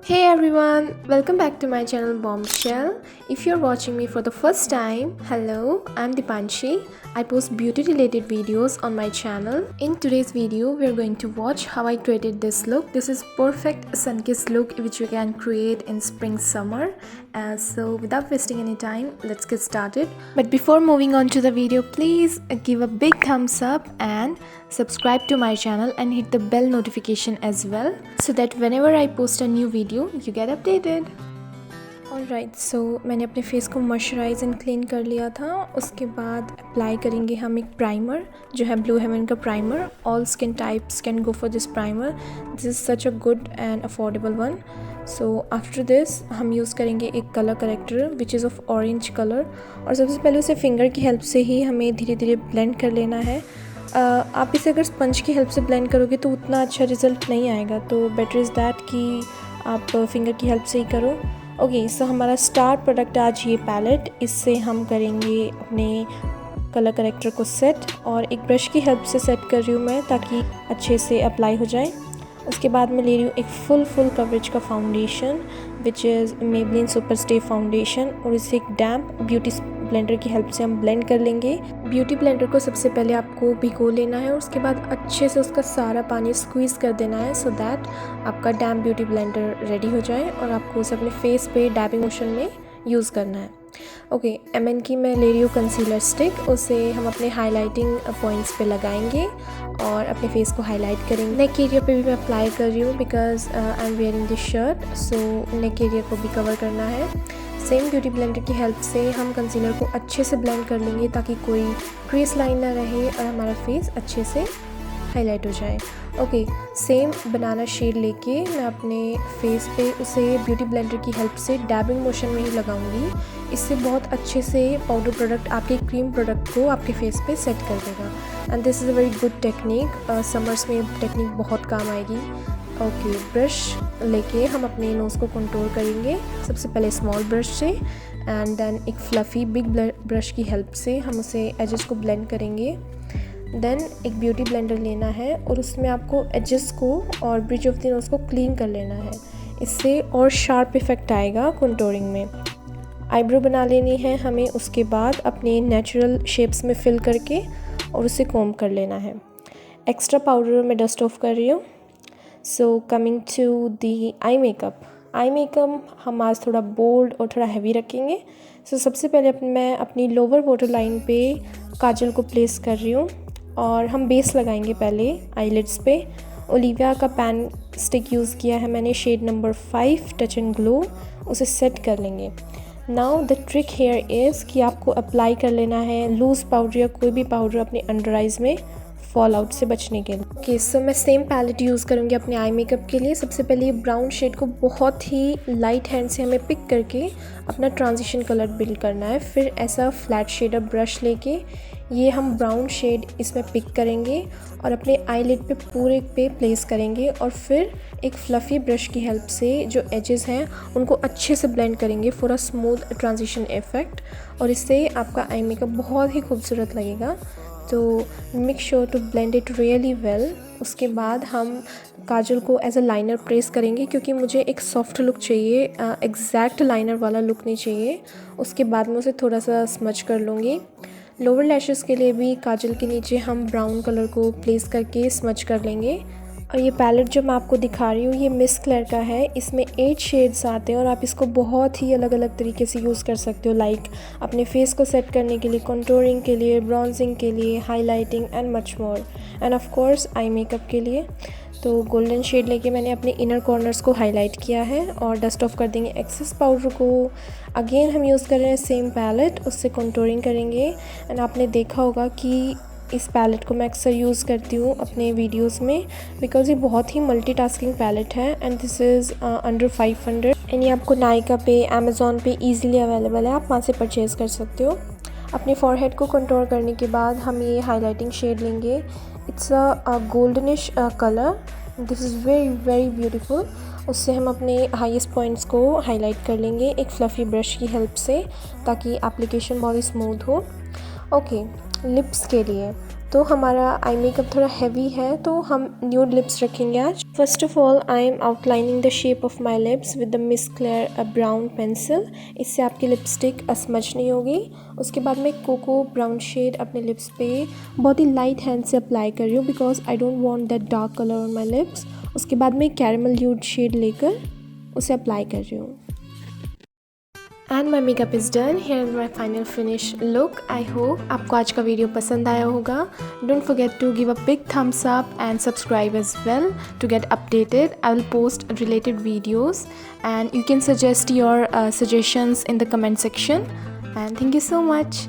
Hey everyone, welcome back to my channel Bombshell. If you're watching me for the first time, hello, I'm Dipanshi. I post beauty related videos on my channel. In today's video, we're going to watch how I created this look. This is perfect sun-kissed look which you can create in spring summer. So without wasting any time, let's get started. But before moving on to the video, please give a big thumbs up and subscribe to my channel and hit the bell notification as well so that whenever I post a new video you get updated. Alright, so मैंने अपने face को moisturise and clean कर लिया था. उसके बाद apply करेंगे हम एक प्राइमर जो है ब्लू हेवन का primer. All skin types can go for this primer. This is such a good and affordable one. So after this हम यूज़ करेंगे एक colour corrector which is of orange colour. और सबसे पहले उसे फिंगर की help से ही हमें धीरे धीरे ब्लेंड कर लेना है. आप इसे अगर स्पंज की हेल्प से ब्लेंड करोगे तो उतना अच्छा रिज़ल्ट नहीं आएगा, तो बेटर इज़ दैट कि आप फिंगर की हेल्प से ही करो. ओके, सो हमारा स्टार प्रोडक्ट आज ये पैलेट. इससे हम करेंगे अपने कलर करेक्टर को सेट, और एक ब्रश की हेल्प से सेट कर रही हूँ मैं ताकि अच्छे से अप्लाई हो जाए. उसके बाद मैं ले रही हूँ एक फुल कवरेज का foundation which is Maybelline superstay foundation, और इसे एक डैम्प ब्यूटी ब्लेंडर की हेल्प से हम ब्लेंड कर लेंगे. ब्यूटी ब्लेंडर को सबसे पहले आपको भिगो लेना है और उसके बाद अच्छे से उसका सारा पानी स्क्वीज़ कर देना है सो दैट आपका डैम्प ब्यूटी ब्लेंडर रेडी हो जाए और आपको उसे अपने फेस पे डैबिंग मोशन में यूज़ करना है. ओके, एमएन की मैं ले रही हूँ कंसीलर स्टिक. उसे हम अपने हाइलाइटिंग पॉइंट्स पे लगाएंगे और अपने फेस को हाईलाइट करेंगे. नेक एरिया पे भी मैं अप्लाई कर रही हूँ because I am wearing this shirt, so neck area को भी कवर करना है. सेम ब्यूटी ब्लेंडर की हेल्प से हम कंसीलर को अच्छे से ब्लेंड कर लेंगे ताकि कोई क्रीज लाइन ना रहे और हमारा फेस अच्छे से हाईलाइट हो जाए. ओके, सेम बनाना शेड लेके मैं अपने फेस पे उसे ब्यूटी ब्लेंडर की हेल्प से डैबिंग मोशन में ही लगाऊंगी. इससे बहुत अच्छे से पाउडर प्रोडक्ट आपके क्रीम प्रोडक्ट को आपके फेस पे सेट कर देगा. And this is a very good technique. Summers में टेक्निक बहुत काम आएगी. ओके, ब्रश लेके हम अपने नोज़ को कंट्रोल करेंगे. सबसे पहले स्मॉल ब्रश से एंड देन एक फ्लफ़ी बिग ब्रश की हेल्प से हम उसे एजेस को ब्लेंड करेंगे. देन एक ब्यूटी ब्लेंडर लेना है और उसमें आपको एजेस को और ब्रिज ऑफ द नोज़ को क्लीन कर लेना है. इससे और शार्प इफ़ेक्ट आएगा कंटूरिंग में. आईब्रो बना लेनी है हमें. उसके बाद अपने नेचुरल शेप्स में फिल करके और उसे कॉम्ब कर लेना है. एक्स्ट्रा पाउडर मैं डस्ट ऑफ कर रही हूँ. So coming to the eye makeup. Eye makeup हम आज थोड़ा बोल्ड और थोड़ा हैवी रखेंगे. सो सबसे पहले मैं अपनी लोअर वाटर लाइन पे काजल को प्लेस कर रही हूँ और हम बेस लगाएंगे पहले आईलिड्स पे. ओलिविया का पैन स्टिक यूज़ किया है मैंने, shade number 5 touch and glow. उसे सेट कर लेंगे. Now the trick here is कि आपको अप्लाई कर लेना है लूज़ पाउडर या कोई भी पाउडर अपने अंडर आइज़ में फॉल आउट से बचने के लिए. ओके, सो मैं सेम पैलेट यूज़ करूँगी अपने आई मेकअप के लिए. सबसे पहले ये ब्राउन शेड को बहुत ही लाइट हैंड से हमें पिक करके अपना ट्रांजिशन कलर बिल्ड करना है. फिर ऐसा फ्लैट शेडर ब्रश लेके ये हम ब्राउन शेड इसमें पिक करेंगे और अपने आईलिड पे पूरे पे प्लेस करेंगे और फिर एक फ्लफ़ी ब्रश की हेल्प से जो एजेस हैं उनको अच्छे से ब्लेंड करेंगे for a smooth transition effect. और इससे आपका आई मेकअप बहुत ही खूबसूरत लगेगा. तो make sure to blend it really well. उसके बाद हम काजल को एज अ लाइनर प्रेस करेंगे क्योंकि मुझे एक सॉफ्ट लुक चाहिए, एग्जैक्ट लाइनर वाला लुक नहीं चाहिए. उसके बाद मैं उसे थोड़ा सा स्मच कर लूँगी. लोअर लैशेस के लिए भी काजल के नीचे हम ब्राउन कलर को प्लेस करके स्मच कर लेंगे. और ये पैलेट जो मैं आपको दिखा रही हूँ ये मिस्ट कलर का है. इसमें 8 शेड्स आते हैं और आप इसको बहुत ही अलग अलग तरीके से यूज़ कर सकते हो, लाइक अपने फेस को सेट करने के लिए, कंटूरिंग के लिए, ब्रॉन्जिंग के लिए, highlighting and much more, end of course eye makeup के लिए. तो गोल्डन शेड लेके मैंने अपने इनर कॉर्नर्स को हाईलाइट किया है और डस्ट ऑफ कर देंगे एक्सेस पाउडर को. अगेन हम यूज़ कर रहे हैं सेम पैलेट, उससे कंटूरिंग करेंगे. एंड आपने देखा होगा कि इस पैलेट को मैं अक्सर यूज़ करती हूँ अपने वीडियोस में बिकॉज़ ये बहुत ही मल्टीटास्किंग पैलेट है. And this is under 500 and ये आपको नायका पे, अमेज़ॉन पे ईज़िली अवेलेबल है. आप वहाँ से परचेज़ कर सकते हो. अपने फॉरहेड को कंटूर करने के बाद हम ये हाईलाइटिंग शेड लेंगे. It's a goldenish colour. This is very beautiful. उससे हम अपने हाईएस्ट पॉइंट्स को हाईलाइट कर लेंगे एक फ्लफ़ी ब्रश की हेल्प से ताकि एप्लीकेशन बहुत ही स्मूथ हो. ओके, लिप्स के लिए तो हमारा आई मेकअप थोड़ा हैवी है तो हम न्यूड लिप्स रखेंगे आज। First of all I am outlining the shape of my lips with the miss clear brown pencil. इससे आपकी लिपस्टिक असमच नहीं होगी। उसके बाद मैं कोको ब्राउन शेड अपने लिप्स पे बहुत ही लाइट हैंड से अप्लाई कर रही हूँ because I don't want that dark colour on my lips. उसके बाद मैं कैरेमल न्यूड शेड लेकर उसे अप्लाई कर रही हूँ। And my makeup is done. Here my final finish look. I hope आपको आज का वीडियो पसंद आया होगा। Don't forget to give a big thumbs up and subscribe as well to get updated. I will post related videos and you can suggest your suggestions in the comment section. And thank you so much.